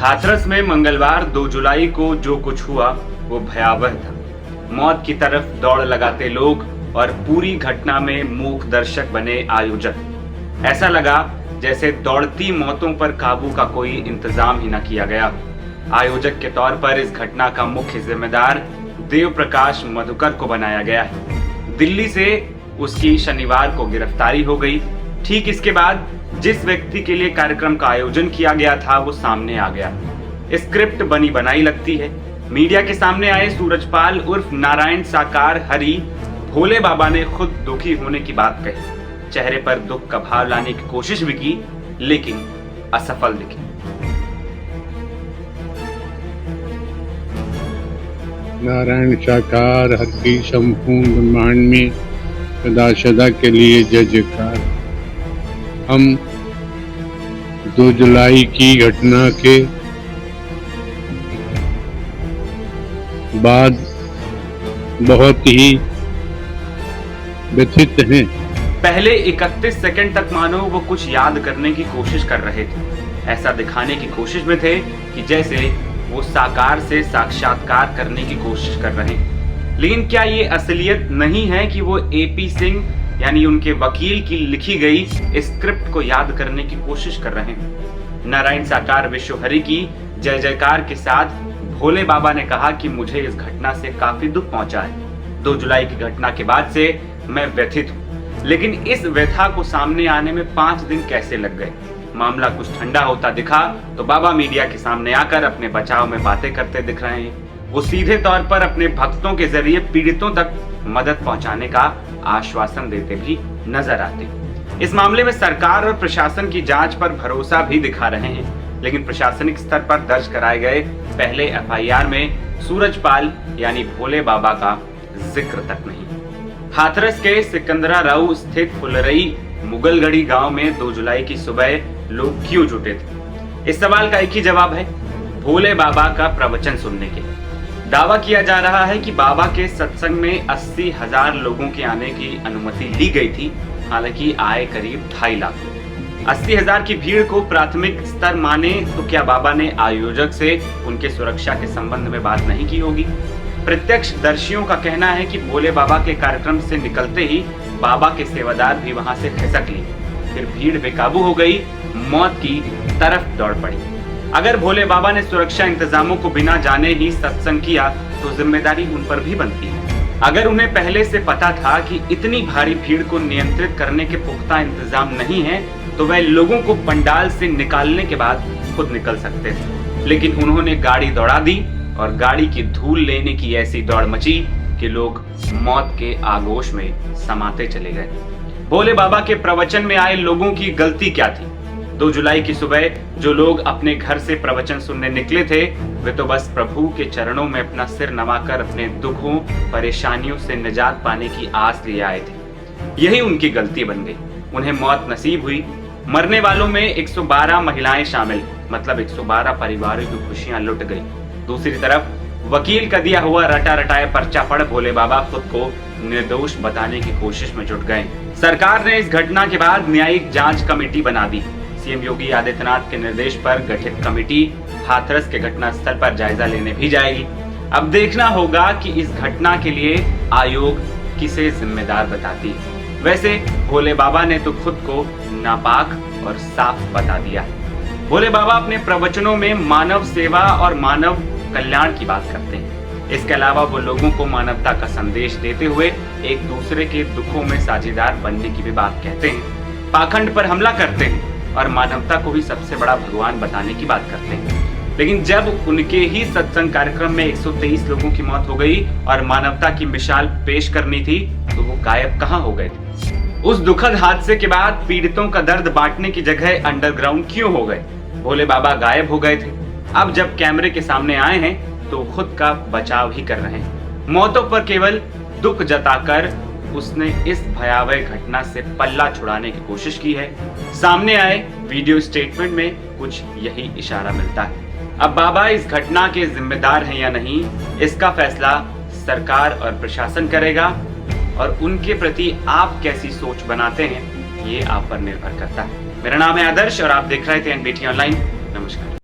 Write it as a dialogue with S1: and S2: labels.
S1: हाथरस में मंगलवार 2 जुलाई को जो कुछ हुआ वो भयावह था। मौत की तरफ दौड़ लगाते लोग और पूरी घटना में मूक दर्शक बने आयोजक। ऐसा लगा जैसे दौड़ती मौतों पर काबू का कोई इंतजाम ही न किया गया। आयोजक के तौर पर इस घटना का मुख्य जिम्मेदार देव प्रकाश मधुकर को बनाया गया है। दिल्ली से उसकी शनिवार को गिरफ्तारी हो गई। ठीक इसके बाद जिस व्यक्ति के लिए कार्यक्रम का आयोजन किया गया था वो सामने आ गया। स्क्रिप्ट बनी बनाई लगती है। मीडिया के सामने आए सूरजपाल उर्फ नारायण साकार हरि भोले बाबा ने खुद दुखी होने की बात कही। चेहरे पर दुख का भाव लाने की कोशिश भी की, लेकिन असफल दिखे।
S2: नारायण साकार हर की संपूर्ण ब्रह्मांड में सदा सदा के लिए जय जयकार। हम 2 जुलाई की घटना के बाद बहुत ही व्यथित हैं।
S1: पहले 31 सेकंड तक मानो वो कुछ याद करने की कोशिश कर रहे थे। ऐसा दिखाने की कोशिश में थे कि जैसे वो साकार से साक्षात्कार करने की कोशिश कर रहे हैं। लेकिन क्या ये असलियत नहीं है कि वो एपी सिंह यानी उनके वकील की लिखी गई स्क्रिप्ट को याद करने की कोशिश कर रहे हैं? नारायण साकार विश्वहरि की जय जयकार के साथ भोले बाबा ने कहा कि मुझे इस घटना से काफी दुख पहुंचा है। 2 जुलाई की घटना के बाद से मैं व्यथित हूं, लेकिन इस व्यथा को सामने आने में 5 दिन कैसे लग गए? मामला कुछ ठंडा होता दिखा तो बाबा मीडिया के सामने आकर अपने बचाव में बातें करते दिख रहे हैं। वो सीधे तौर पर अपने भक्तों के जरिए पीड़ितों तक मदद पहुंचाने का आश्वासन देते भी नजर आते। इस मामले में सरकार और प्रशासन की जांच पर भरोसा भी दिखा रहे हैं, लेकिन प्रशासनिक स्तर पर दर्ज कराए गए पहले एफआईआर में सूरजपाल यानी भोले बाबा का जिक्र तक नहीं। हाथरस के सिकंदरा राव स्थित फुलरई मुगलगढ़ी गांव में 2 जुलाई की सुबह लोग क्यों जुटे थे? इस सवाल का एक ही जवाब है, भोले बाबा का प्रवचन सुनने के। दावा किया जा रहा है कि बाबा के सत्संग में 80,000 लोगों के आने की अनुमति ली गई थी, हालांकि आए करीब 2.5 लाख। 80,000 की भीड़ को प्राथमिक स्तर माने तो क्या बाबा ने आयोजक से उनके सुरक्षा के संबंध में बात नहीं की होगी? प्रत्यक्षदर्शियों का कहना है कि भोले बाबा के कार्यक्रम से निकलते ही बाबा के सेवादार भी वहां से खिसक लिए। फिर भीड़ बेकाबू हो गई, मौत की तरफ दौड़ पड़ी। अगर भोले बाबा ने सुरक्षा इंतजामों को बिना जाने ही सत्संग किया तो जिम्मेदारी उन पर भी बनती है। अगर उन्हें पहले से पता था कि इतनी भारी भीड़ को नियंत्रित करने के पुख्ता इंतजाम नहीं है तो वह लोगों को पंडाल से निकालने के बाद खुद निकल सकते थे। लेकिन उन्होंने गाड़ी दौड़ा दी और गाड़ी की धूल लेने की ऐसी दौड़ मची कि लोग मौत के आगोश में समाते चले गए। भोले बाबा के प्रवचन में आए लोगों की गलती क्या थी? 2 जुलाई की सुबह जो लोग अपने घर से प्रवचन सुनने निकले थे वे तो बस प्रभु के चरणों में अपना सिर नवाकर अपने दुखों परेशानियों से निजात पाने की आस लिए आए थे। यही उनकी गलती बन गई। उन्हें मौत नसीब हुई। मरने वालों में 112 महिलाएं शामिल, मतलब 112 परिवारों की खुशियां लुट गई। दूसरी तरफ वकील का दिया हुआ रटा रटाया पर्चा पढ़ भोले बाबा खुद को निर्दोष बताने की कोशिश में जुट गए। सरकार ने इस घटना के बाद न्यायिक जांच कमेटी बना दी। सीएम योगी आदित्यनाथ के निर्देश पर गठित कमेटी हाथरस के घटनास्थल पर जायजा लेने भी जाएगी। अब देखना होगा कि इस घटना के लिए आयोग किसे जिम्मेदार बताती है। वैसे भोले बाबा ने तो खुद को नापाक और साफ बता दिया। भोले बाबा अपने प्रवचनों में मानव सेवा और मानव कल्याण की बात करते हैं। इसके अलावा वो लोगों को मानवता का संदेश देते हुए एक दूसरे के दुखों में साझेदार बनने की भी बात कहते हैं। पाखंड पर हमला करते हैं और मानवता को ही सबसे बड़ा भगवान बताने की बात करते हैं। लेकिन जब उनके ही सत्संग कार्यक्रम में 123 लोगों की मौत हो गई और मानवता की मिसाल पेश करनी थी तो वो गायब कहां हो गए थे? उस दुखद हादसे के बाद पीड़ितों का दर्द बांटने की जगह अंडरग्राउंड क्यों हो गए? भोले बाबा गायब हो गए थे। अब जब कैमरे के सामने आए हैं तो खुद का बचाव ही कर रहे हैं। मौतों पर केवल दुख जताकर उसने इस भयावह घटना से पल्ला छुड़ाने की कोशिश की है। सामने आए वीडियो स्टेटमेंट में कुछ यही इशारा मिलता है। अब बाबा इस घटना के जिम्मेदार हैं या नहीं, इसका फैसला सरकार और प्रशासन करेगा और उनके प्रति आप कैसी सोच बनाते हैं ये आप पर निर्भर करता है। मेरा नाम है आदर्श और आप देख रहे थे एनबीटी ऑनलाइन। नमस्कार।